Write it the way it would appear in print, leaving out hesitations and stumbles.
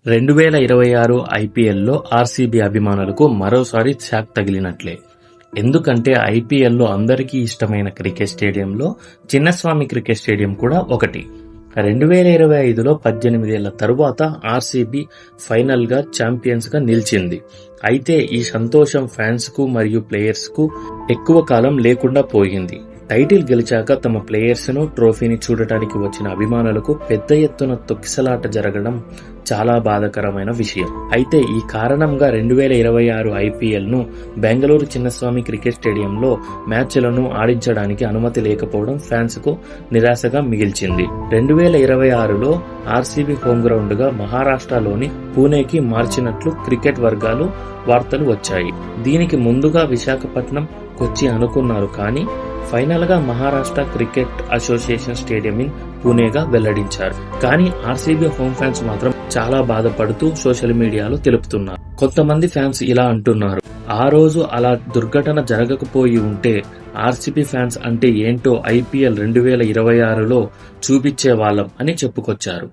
2026 ఐపీఎల్లో ఆర్సీబీ అభిమానులకు మరోసారి షాక్ తగిలినట్లే. ఎందుకంటే ఐపీఎల్లో అందరికీ ఇష్టమైన క్రికెట్ స్టేడియంలో చిన్నస్వామి క్రికెట్ స్టేడియం కూడా ఒకటి. 2025లో 18 ఏళ్ల తరువాత ఆర్సీబీ ఫైనల్ గా ఛాంపియన్స్ గా నిలిచింది. అయితే ఈ సంతోషం ఫ్యాన్స్ కు మరియు ప్లేయర్స్ కు ఎక్కువ కాలం లేకుండా పోయింది. టైటిల్ గెలిచాక తమ ప్లేయర్స్ ను ట్రోఫీని చూడటానికి వచ్చిన అభిమానులకు పెద్ద ఎత్తున తొక్కిసలాట జరగడం చాలా బాధాకరమైన విషయం. అయితే ఈ కారణంగా 2026 ఐపీఎల్ ను బెంగళూరు చిన్నస్వామి క్రికెట్ స్టేడియంలో మ్యాచ్లను ఆడించడానికి అనుమతి లేకపోవడం ఫ్యాన్స్ కు నిరాశగా మిగిల్చింది. 2026లో ఆర్సీబీ హోమ్ గ్రౌండ్ గా మహారాష్ట్రలోని పూణేకి మార్చినట్లు క్రికెట్ వర్గాలు వార్తలు వచ్చాయి. దీనికి ముందుగా విశాఖపట్నం, కొచ్చి అనుకున్నారు. కానీ ఫైనల్ గా Maharashtra cricket association stadium in పూణేగా వెల్లడించారు. కానీ ఆర్సీబీ హోమ్ ఫ్యాన్స్ మాత్రం చాలా బాధపడుతూ సోషల్ మీడియాలో తెలుపుతున్నారు. కొంతమంది ఫ్యాన్స్ ఇలా అంటున్నారు, ఆ రోజు అలా దుర్ఘటన జరగకపోయి ఉంటే ఆర్సీబీ ఫ్యాన్స్ అంటే ఏంటో ఐపీఎల్ 2026లో చూపించే వాళ్ళం అని చెప్పుకొచ్చారు.